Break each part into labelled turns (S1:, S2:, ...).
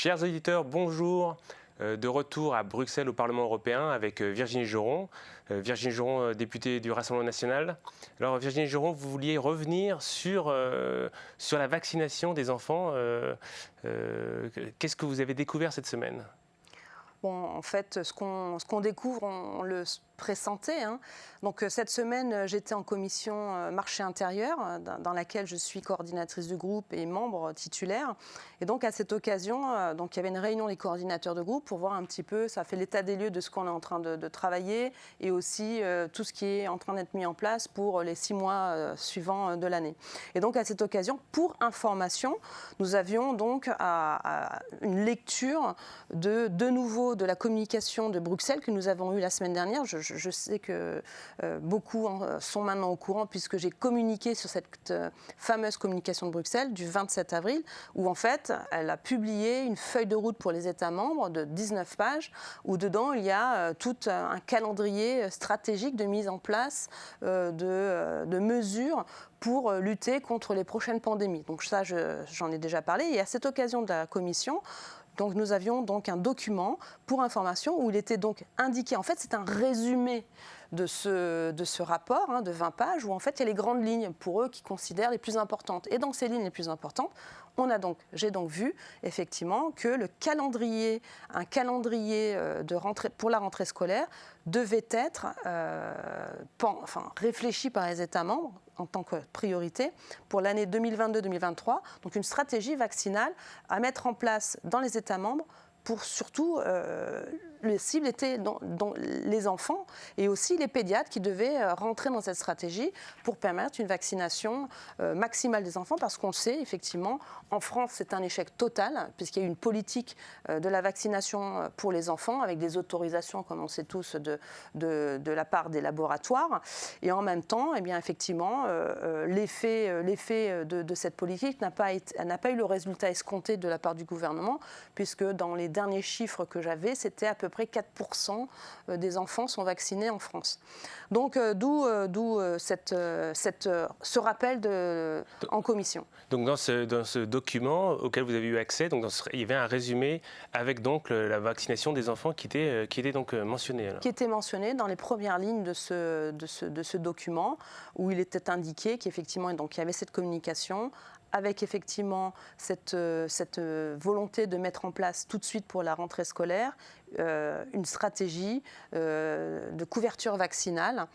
S1: Chers auditeurs, bonjour. De retour à Bruxelles au Parlement européen avec Virginie Joron. Virginie Joron, députée du Rassemblement national. Alors Virginie Joron, vous vouliez revenir sur la vaccination des enfants. Qu'est-ce que vous avez découvert cette semaine ?
S2: Bon, en fait, ce qu'on découvre, on le pressentait. Donc cette semaine, j'étais en commission marché intérieur, dans laquelle je suis coordinatrice du groupe et membre titulaire. Et donc à cette occasion, donc, il y avait une réunion des coordinateurs de groupe pour voir un petit peu, ça fait l'état des lieux de ce qu'on est en train de travailler et aussi tout ce qui est en train d'être mis en place pour les 6 mois suivants de l'année. Et donc à cette occasion, pour information, nous avions donc une lecture de nouveau de la communication de Bruxelles que nous avons eue la semaine dernière. Je sais que beaucoup sont maintenant au courant puisque j'ai communiqué sur cette fameuse communication de Bruxelles du 27 avril où en fait elle a publié une feuille de route pour les États membres de 19 pages où dedans il y a tout un calendrier stratégique de mise en place de mesures pour lutter contre les prochaines pandémies. Donc ça, j'en ai déjà parlé. Et à cette occasion de la commission, donc nous avions donc un document pour information où il était donc indiqué, en fait c'est un résumé de ce rapport de 20 pages où en fait il y a les grandes lignes pour eux qui considèrent les plus importantes. Et dans ces lignes les plus importantes, j'ai donc vu effectivement que un calendrier de rentrée, pour la rentrée scolaire devait être réfléchi par les États membres en tant que priorité pour l'année 2022-2023, donc une stratégie vaccinale à mettre en place dans les États membres pour surtout, les cibles étaient dans les enfants et aussi les pédiatres qui devaient rentrer dans cette stratégie pour permettre une vaccination maximale des enfants parce qu'on le sait, effectivement, en France, c'est un échec total puisqu'il y a eu une politique de la vaccination pour les enfants avec des autorisations, comme on sait tous, de la part des laboratoires. Et en même temps, eh bien, effectivement, l'effet de cette politique n'a pas eu le résultat escompté de la part du gouvernement puisque dans les derniers chiffres que j'avais, c'était à peu près 4% des enfants sont vaccinés en France. Donc d'où ce rappel en commission.
S1: Donc dans ce document auquel vous avez eu accès, donc il y avait un résumé avec donc la vaccination des enfants qui était donc mentionné. Alors.
S2: Qui était mentionné dans les premières lignes de ce document où il était indiqué qu'effectivement donc, il y avait cette communication avec effectivement cette volonté de mettre en place tout de suite pour la rentrée scolaire une stratégie de couverture vaccinale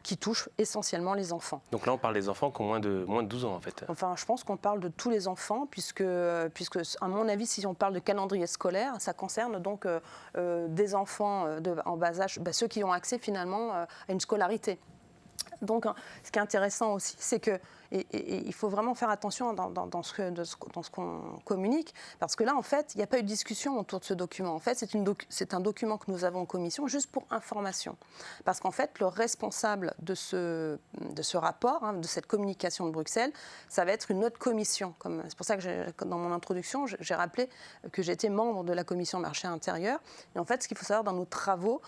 S2: qui touche essentiellement les enfants.
S1: Donc là, on parle des enfants qui ont moins de 12 ans, en fait.
S2: Enfin, je pense qu'on parle de tous les enfants, puisque à mon avis, si on parle de calendrier scolaire, ça concerne donc des enfants en bas âge, ceux qui ont accès finalement à une scolarité. Donc, ce qui est intéressant aussi, c'est que il faut vraiment faire attention dans ce qu'on communique, parce que là, en fait, il n'y a pas eu de discussion autour de ce document. En fait, c'est un document que nous avons en commission juste pour information. Parce qu'en fait, le responsable de ce rapport, de cette communication de Bruxelles, ça va être une autre commission. C'est pour ça que dans mon introduction, j'ai rappelé que j'étais membre de la commission marché intérieur. Et en fait, ce qu'il faut savoir dans nos travaux,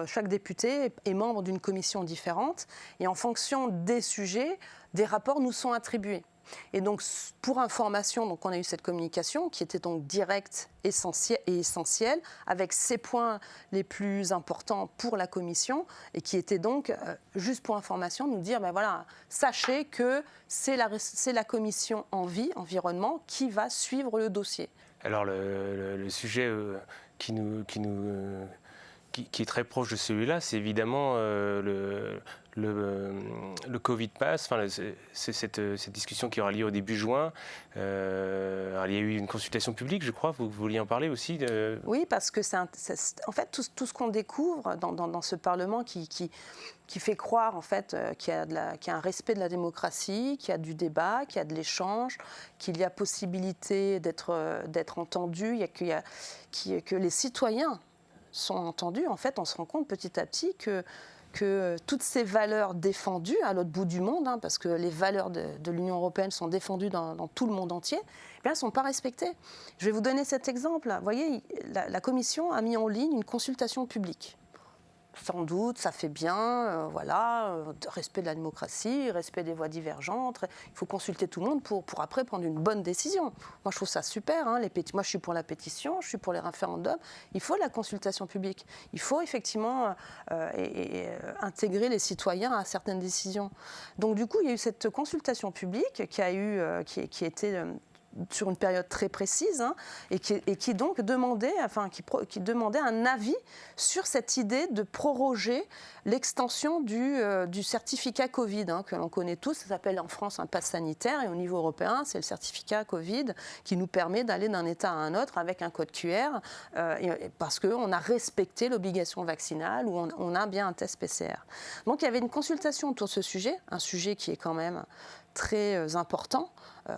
S2: chaque député est membre d'une commission différente. Et en fonction des sujets, des rapports nous sont attribués. Et donc, pour information, donc on a eu cette communication qui était donc directe, essentielle, avec ces points les plus importants pour la commission, et qui était donc, juste pour information, nous dire, ben voilà, sachez que c'est la commission environnement, qui va suivre le dossier.
S1: Alors, le sujet qui est très proche de celui-là, c'est évidemment le Covid Pass, c'est cette discussion qui aura lieu au début juin. Alors, il y a eu une consultation publique, je crois, vous vouliez en parler aussi
S2: Oui, parce que en fait, tout ce qu'on découvre dans ce Parlement qui fait croire en fait, qu'il y a un respect de la démocratie, qu'il y a du débat, qu'il y a de l'échange, qu'il y a possibilité d'être entendu, que les citoyens sont entendus. En fait, on se rend compte petit à petit que toutes ces valeurs défendues à l'autre bout du monde, parce que les valeurs de l'Union européenne sont défendues dans tout le monde entier, elles ne sont pas respectées. Je vais vous donner cet exemple. Vous voyez, la Commission a mis en ligne une consultation publique. sans doute, ça fait bien, voilà, respect de la démocratie, respect des voix divergentes. Il faut consulter tout le monde pour après prendre une bonne décision. Moi, je trouve ça super. Hein, moi, je suis pour la pétition, je suis pour les référendums. Il faut la consultation publique. Il faut effectivement intégrer les citoyens à certaines décisions. Donc, du coup, il y a eu cette consultation publique qui a été sur une période très précise, hein, et qui donc demandait, qui demandait un avis sur cette idée de proroger l'extension du certificat Covid, hein, que l'on connaît tous. Ça s'appelle en France un pass sanitaire, et au niveau européen, c'est le certificat Covid qui nous permet d'aller d'un État à un autre avec un code QR, parce qu'on a respecté l'obligation vaccinale ou on a bien un test PCR. Donc il y avait une consultation autour de ce sujet, un sujet qui est quand même très important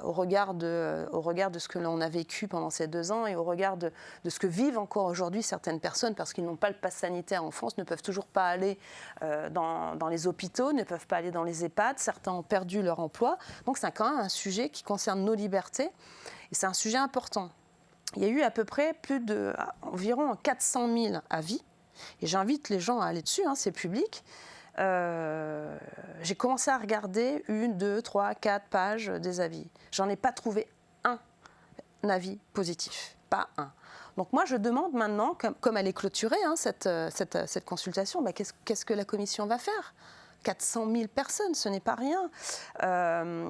S2: au regard de ce que l'on a vécu pendant ces 2 ans et au regard de ce que vivent encore aujourd'hui certaines personnes, parce qu'ils n'ont pas le pass sanitaire en France, ne peuvent toujours pas aller dans les hôpitaux, ne peuvent pas aller dans les EHPAD, certains ont perdu leur emploi. Donc c'est quand même un sujet qui concerne nos libertés et c'est un sujet important. Il y a eu à peu près environ 400 000 avis et j'invite les gens à aller dessus, hein, c'est public. J'ai commencé à regarder 1, 2, 3, 4 pages des avis. J'en ai pas trouvé un avis positif, pas un. Donc moi je demande maintenant, comme elle est clôturée, hein, cette consultation, qu'est-ce que la commission va faire ? 400 000 personnes, ce n'est pas rien.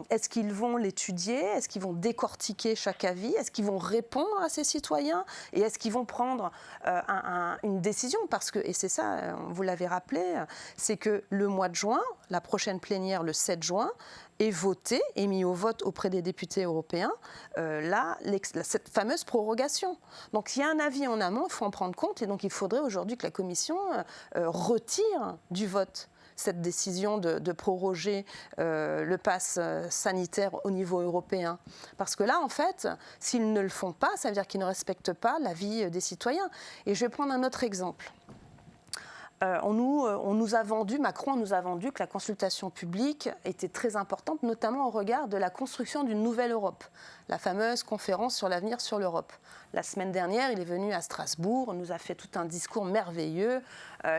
S2: Est-ce qu'ils vont l'étudier ? Est-ce qu'ils vont décortiquer chaque avis ? Est-ce qu'ils vont répondre à ces citoyens ? Et est-ce qu'ils vont prendre une décision ? Parce que, et c'est ça, vous l'avez rappelé, c'est que le mois de juin, la prochaine plénière, le 7 juin, est voté et mis au vote auprès des députés européens cette fameuse prorogation. Donc il y a un avis en amont, il faut en prendre compte, et donc il faudrait aujourd'hui que la Commission retire du vote cette décision de proroger le pass sanitaire au niveau européen. Parce que là, en fait, s'ils ne le font pas, ça veut dire qu'ils ne respectent pas l'avis des citoyens. Et je vais prendre un autre exemple. Macron nous a vendu que la consultation publique était très importante, notamment au regard de la construction d'une nouvelle Europe, la fameuse conférence sur l'avenir sur l'Europe. La semaine dernière, il est venu à Strasbourg, nous a fait tout un discours merveilleux,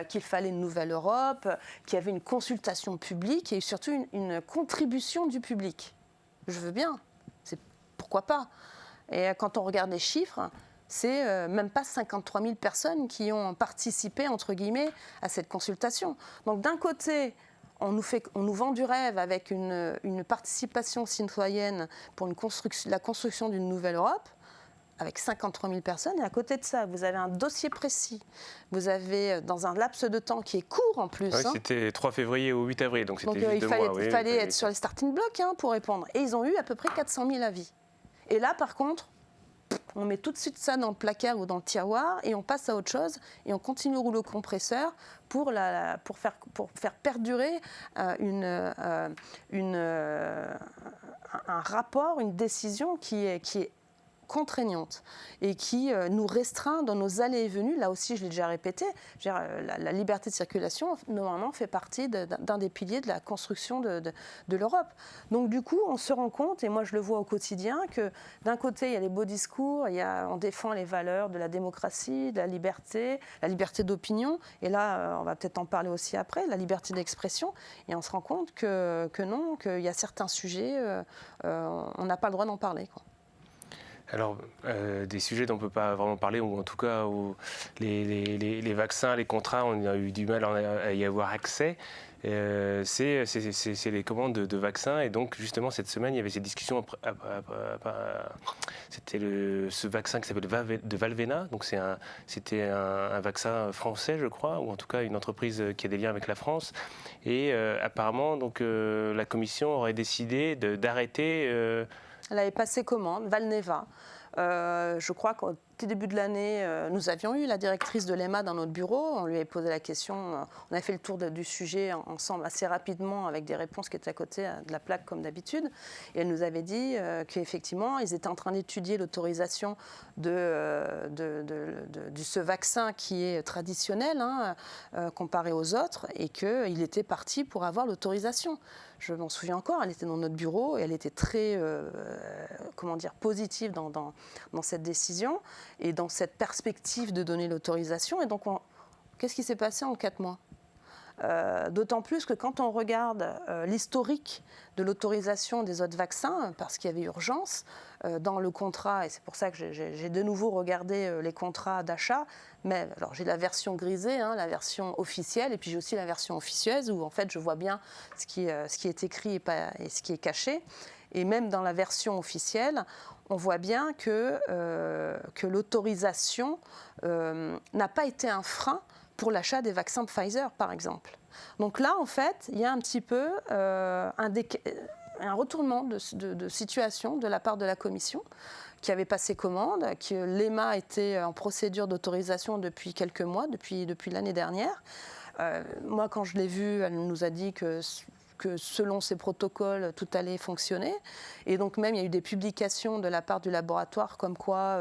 S2: qu'il fallait une nouvelle Europe, qu'il y avait une consultation publique et surtout une contribution du public. Je veux bien, pourquoi pas. Et quand on regarde les chiffres, c'est même pas 53 000 personnes qui ont participé, entre guillemets, à cette consultation. Donc d'un côté, on nous vend du rêve avec une participation citoyenne pour la construction d'une nouvelle Europe, avec 53 000 personnes. Et à côté de ça, vous avez un dossier précis. Vous avez, dans un laps de temps qui est court en plus.
S1: Oui, c'était 3 février au 8 avril, donc c'était juste 2 mois.
S2: Il fallait être sur les starting blocks pour répondre. Et ils ont eu à peu près 400 000 avis. Et là, par contre, on met tout de suite ça dans le placard ou dans le tiroir et on passe à autre chose et on continue le rouleau compresseur pour faire perdurer un rapport, une décision qui est contraignante et qui nous restreint dans nos allées et venues. Là aussi, je l'ai déjà répété, la liberté de circulation, normalement, fait partie d'un des piliers de la construction de l'Europe. Donc, du coup, on se rend compte, et moi, je le vois au quotidien, que d'un côté, il y a les beaux discours, on défend les valeurs de la démocratie, de la liberté d'opinion, et là, on va peut-être en parler aussi après, la liberté d'expression, et on se rend compte que non, qu'il y a certains sujets, on n'a pas le droit d'en parler, quoi.
S1: Alors, des sujets dont on ne peut pas vraiment parler, ou en tout cas où les vaccins, les contrats, on a eu du mal à y avoir accès, c'est les commandes de vaccins. Et donc, justement, cette semaine, il y avait ces discussions. C'était ce vaccin qui s'appelle de Valvena. Donc, c'était un vaccin français, je crois, ou en tout cas une entreprise qui a des liens avec la France. Et apparemment, donc, la Commission aurait décidé d'arrêter...
S2: Elle avait passé commande, Valneva. Je crois qu'au tout début de l'année, nous avions eu la directrice de l'EMA dans notre bureau. On lui avait posé la question. On a fait le tour du sujet ensemble assez rapidement avec des réponses qui étaient à côté de la plaque comme d'habitude. Et elle nous avait dit qu'effectivement, ils étaient en train d'étudier l'autorisation de ce vaccin qui est traditionnel comparé aux autres et qu'il était parti pour avoir l'autorisation. Je m'en souviens encore, elle était dans notre bureau et elle était très positive dans cette décision et dans cette perspective de donner l'autorisation. Et donc, Qu'est-ce qui s'est passé en 4 mois ? D'autant plus que quand on regarde l'historique de l'autorisation des autres vaccins, parce qu'il y avait urgence dans le contrat, et c'est pour ça que j'ai de nouveau regardé les contrats d'achat, mais alors j'ai la version grisée, la version officielle, et puis j'ai aussi la version officieuse, où en fait je vois bien ce qui est écrit et ce qui est caché. Et même dans la version officielle, on voit bien que l'autorisation n'a pas été un frein pour l'achat des vaccins de Pfizer, par exemple. Donc là, en fait, il y a un petit peu un retournement de situation de la part de la Commission, qui avait passé commande, que l'EMA était en procédure d'autorisation depuis quelques mois, depuis l'année dernière. Moi, quand je l'ai vue, elle nous a dit que selon ces protocoles, tout allait fonctionner. Et donc même, il y a eu des publications de la part du laboratoire comme quoi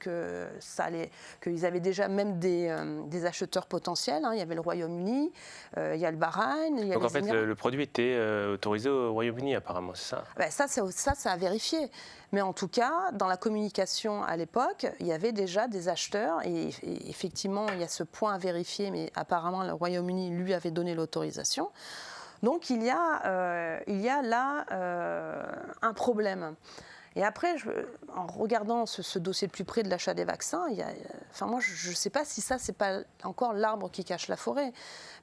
S2: qu'ils avaient déjà même des acheteurs potentiels. Il y avait le Royaume-Uni, il y a le Bahreïn, il y a
S1: donc
S2: les
S1: en fait,
S2: Émirats.
S1: le produit était autorisé au Royaume-Uni apparemment, c'est ça?
S2: Ça a vérifié. Mais en tout cas, dans la communication à l'époque, il y avait déjà des acheteurs. Et effectivement, il y a ce point à vérifier, mais apparemment, le Royaume-Uni lui avait donné l'autorisation. Donc il y a là un problème. Et après, en regardant ce dossier de plus près de l'achat des vaccins, moi je ne sais pas si ça, c'est pas encore l'arbre qui cache la forêt.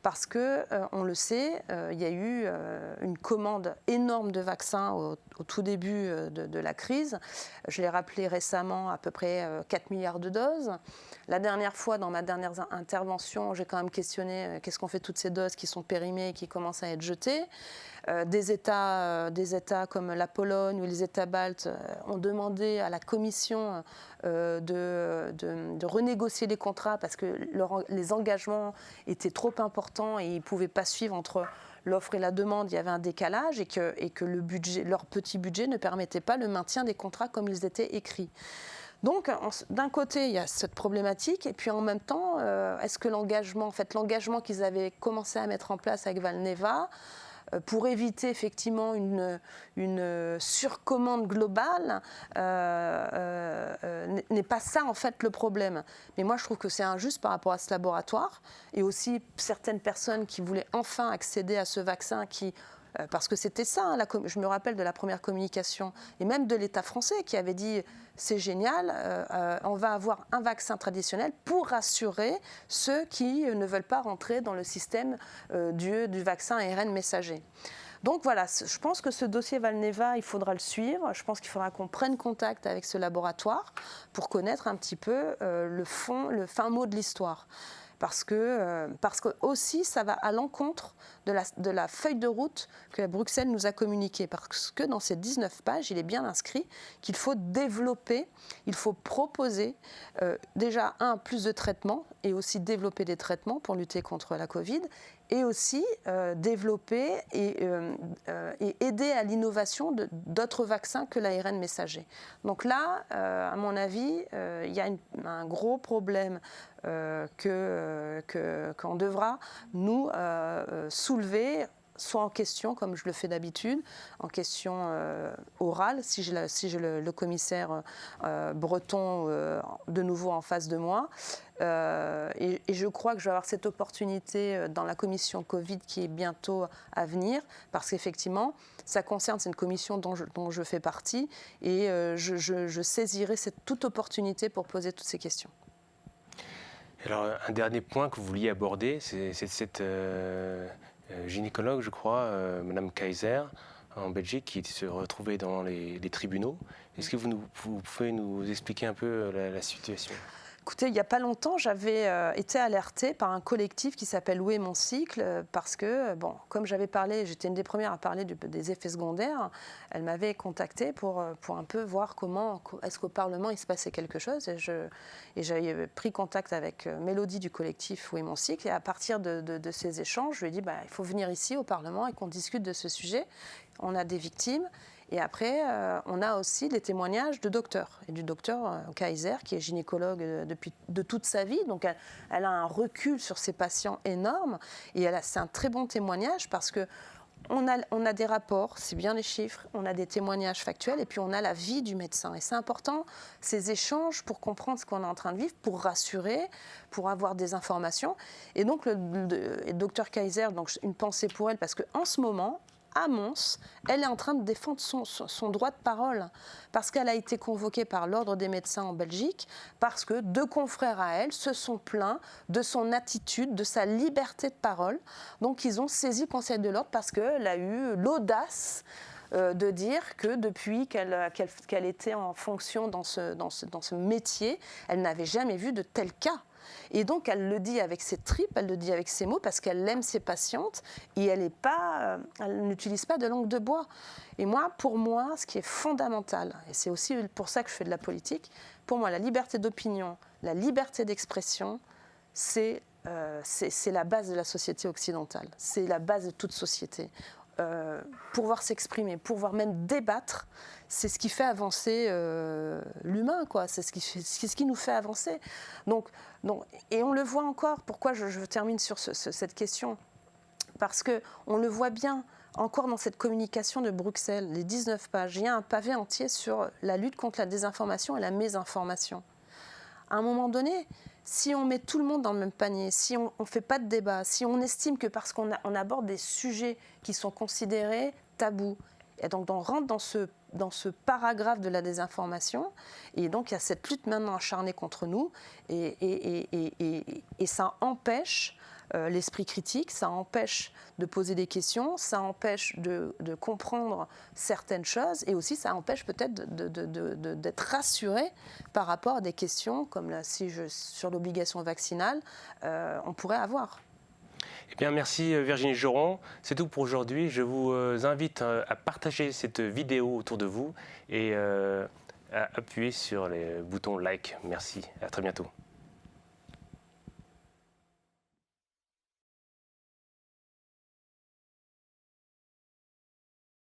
S2: Parce que, on le sait, il y a eu une commande énorme de vaccins au tout début de la crise. Je l'ai rappelé récemment, à peu près 4 milliards de doses. La dernière fois, dans ma dernière intervention, j'ai quand même questionné qu'est-ce qu'on fait de toutes ces doses qui sont périmées et qui commencent à être jetées. Des États comme la Pologne ou les États baltes ont demandé à la Commission de renégocier les contrats parce que les engagements étaient trop importants et ils ne pouvaient pas suivre entre l'offre et la demande. Il y avait un décalage et que leur petit budget ne permettait pas le maintien des contrats comme ils étaient écrits. Donc, d'un côté, il y a cette problématique, et puis en même temps, est-ce que l'engagement qu'ils avaient commencé à mettre en place avec Valneva, pour éviter effectivement une surcommande globale, n'est pas ça en fait le problème. Mais moi je trouve que c'est injuste par rapport à ce laboratoire et aussi certaines personnes qui voulaient enfin accéder à ce vaccin parce que c'était ça, je me rappelle de la première communication, et même de l'État français qui avait dit c'est génial, on va avoir un vaccin traditionnel pour rassurer ceux qui ne veulent pas rentrer dans le système du vaccin ARN messager. Donc voilà, je pense que ce dossier Valneva, il faudra le suivre. Je pense qu'il faudra qu'on prenne contact avec ce laboratoire pour connaître un petit peu le fin mot de l'histoire. Parce que aussi, ça va à l'encontre de la feuille de route que Bruxelles nous a communiquée. Parce que dans ces 19 pages, il est bien inscrit qu'il faut développer, il faut proposer déjà plus de traitements et aussi développer des traitements pour lutter contre la Covid et aussi développer et aider à l'innovation d'autres vaccins que l'ARN messager. Donc là, à mon avis, il y a un gros problème qu'on devra nous soulever, soit en question, comme je le fais d'habitude, en question orale, si j'ai le commissaire breton de nouveau en face de moi. Et je crois que je vais avoir cette opportunité dans la commission Covid qui est bientôt à venir, parce qu'effectivement, ça concerne, c'est une commission dont je fais partie, et je saisirai toute opportunité pour poser toutes ces questions.
S1: Alors, un dernier point que vous vouliez aborder, c'est cette gynécologue, je crois, Madame Kaiser, en Belgique, qui se retrouvait dans les tribunaux. Est-ce que vous pouvez nous expliquer un peu la situation ?
S2: Écoutez, il n'y a pas longtemps, j'avais été alertée par un collectif qui s'appelle Où est mon cycle ? Parce que, comme j'avais parlé, j'étais une des premières à parler des effets secondaires, elle m'avait contactée pour un peu voir comment, est-ce qu'au Parlement il se passait quelque chose. Et j'avais pris contact avec Mélodie du collectif Où est mon cycle. Et à partir de ces échanges, je lui ai dit, il faut venir ici au Parlement et qu'on discute de ce sujet. On a des victimes. Et après, on a aussi des témoignages de docteurs, et du docteur Kaiser, qui est gynécologue de toute sa vie. Donc, elle a un recul sur ses patients énorme. Et c'est un très bon témoignage parce que on a des rapports, c'est bien les chiffres, on a des témoignages factuels et puis on a la vie du médecin. Et c'est important, ces échanges, pour comprendre ce qu'on est en train de vivre, pour rassurer, pour avoir des informations. Et donc, le docteur Kaiser, donc une pensée pour elle, parce qu'en ce moment, à Mons, elle est en train de défendre son droit de parole, parce qu'elle a été convoquée par l'Ordre des médecins en Belgique, parce que 2 confrères à elle se sont plaints de son attitude, de sa liberté de parole. Donc ils ont saisi le Conseil de l'Ordre parce qu'elle a eu l'audace de dire que depuis qu'elle était en fonction dans ce métier, elle n'avait jamais vu de tel cas. Et donc, elle le dit avec ses tripes, elle le dit avec ses mots, parce qu'elle aime ses patientes et elle n'utilise pas de langue de bois. Et moi, pour moi, ce qui est fondamental, et c'est aussi pour ça que je fais de la politique, pour moi, la liberté d'opinion, la liberté d'expression, c'est la base de la société occidentale. C'est la base de toute société. Pouvoir s'exprimer, pouvoir même débattre, c'est ce qui fait avancer l'humain, quoi. C'est ce qui nous fait avancer. Donc, et on le voit encore. Pourquoi je termine sur cette question ? Parce qu'on le voit bien encore dans cette communication de Bruxelles, les 19 pages. Il y a un pavé entier sur la lutte contre la désinformation et la mésinformation. À un moment donné, si on met tout le monde dans le même panier, si on ne fait pas de débat, si on estime que parce qu'on aborde des sujets qui sont considérés tabous, et donc on rentre dans ce paragraphe de la désinformation, et donc il y a cette lutte maintenant acharnée contre nous, et ça empêche l'esprit critique, ça empêche de poser des questions, ça empêche de comprendre certaines choses, et aussi ça empêche peut-être d'être rassuré par rapport à des questions comme sur l'obligation vaccinale, on pourrait avoir.
S1: Eh bien, merci Virginie Joron. C'est tout pour aujourd'hui. Je vous invite à partager cette vidéo autour de vous et à appuyer sur les boutons like. Merci. À très bientôt.